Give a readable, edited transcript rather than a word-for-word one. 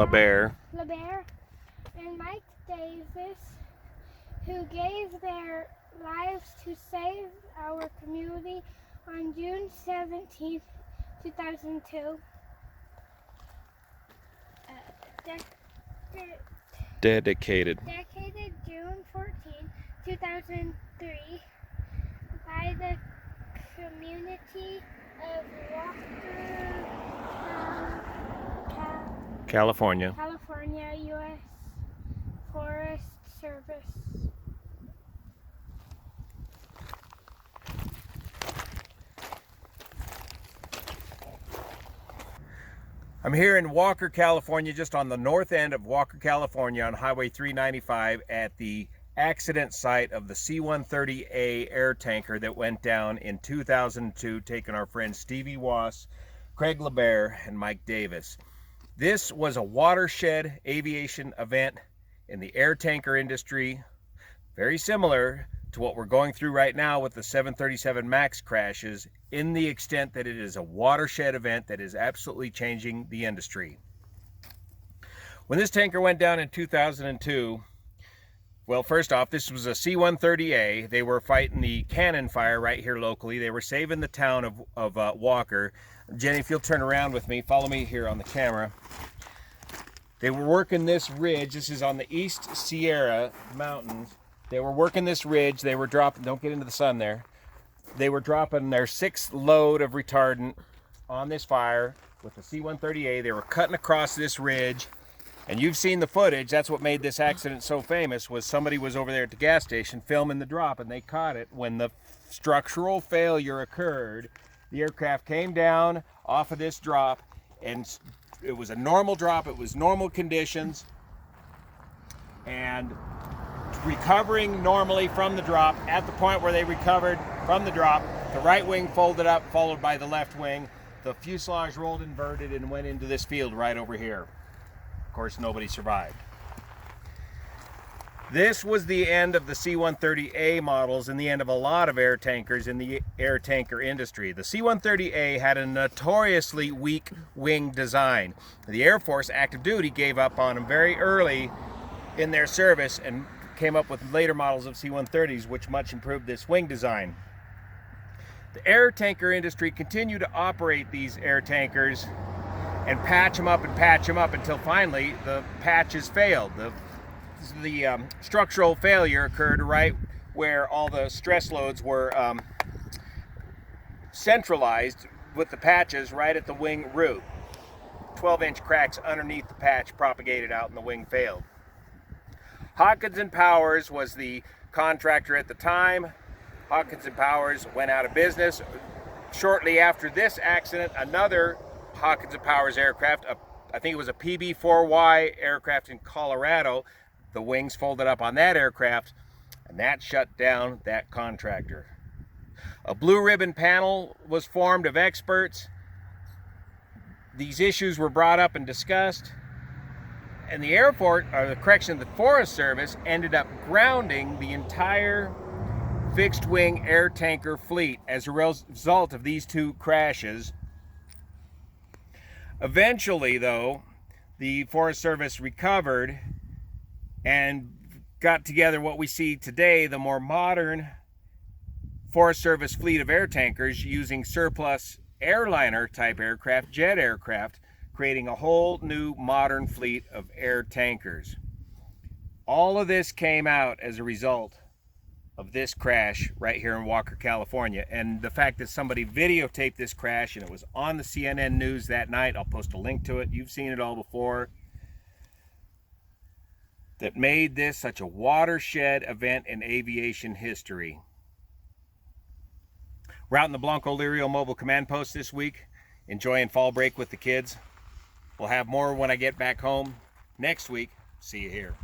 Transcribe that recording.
LeBear, and Mike Davis, who gave their lives to save our community on June 17, 2002. dedicated June 14, 2003 by the community of Walker, California. U.S. Forest Service. I'm here in Walker, California, just on the north end of Walker, California on Highway 395 at the accident site of the C-130A air tanker that went down in 2002, taking our friends Stevie Wass, Craig LeBear, and Mike Davis. This was a watershed aviation event in the air tanker industry, very similar to what we're going through right now with the 737 MAX crashes, in the extent that it is a watershed event that is absolutely changing the industry. When this tanker went down in 2002, well, first off, this was a C-130A. They were fighting the cannon fire right here locally. They were saving the town of Walker. Jenny, if you'll turn around with me, follow me here on the camera. They were working this ridge. This is on the East Sierra Mountains. They were working this ridge. They were dropping, don't get into the sun there. They were dropping their 6th load of retardant on this fire with the C-130A. They were cutting across this ridge. And you've seen the footage. That's what made this accident so famous, was somebody was over there at the gas station filming the drop, and they caught it when the structural failure occurred. The aircraft came down off of this drop, and it was a normal drop. It was normal conditions. And recovering normally from the drop, at the point where they recovered from the drop, the right wing folded up, followed by the left wing. The fuselage rolled inverted and went into this field right over here. Of course, nobody survived. This was the end of the C-130A models and the end of a lot of air tankers in the air tanker industry. The C-130A had a notoriously weak wing design. The Air Force active duty gave up on them very early in their service and came up with later models of C-130s which much improved this wing design. The air tanker industry continued to operate these air tankers and patch them up until finally the patches failed. The structural failure occurred right where all the stress loads were centralized, with the patches right at the wing root. 12-inch cracks underneath the patch propagated out and the wing failed. Hawkins & Powers was the contractor at the time. Hawkins & Powers went out of business. Shortly after this accident, another Hawkins & Powers aircraft, I think it was a PB-4Y aircraft in Colorado, the wings folded up on that aircraft, and that shut down that contractor. A blue ribbon panel was formed of experts. These issues were brought up and discussed, and the Forest Service ended up grounding the entire fixed wing air tanker fleet as a result of these two crashes. Eventually, though, the Forest Service recovered and got together what we see today, the more modern Forest Service fleet of air tankers using surplus airliner type aircraft, jet aircraft, creating a whole new modern fleet of air tankers. All of this came out as a result of this crash right here in Walker, California. And the fact that somebody videotaped this crash and it was on the CNN news that night, I'll post a link to it, you've seen it all before, that made this such a watershed event in aviation history. We're out in the Blancolirio Mobile Command Post this week, enjoying fall break with the kids. We'll have more when I get back home next week. See you here.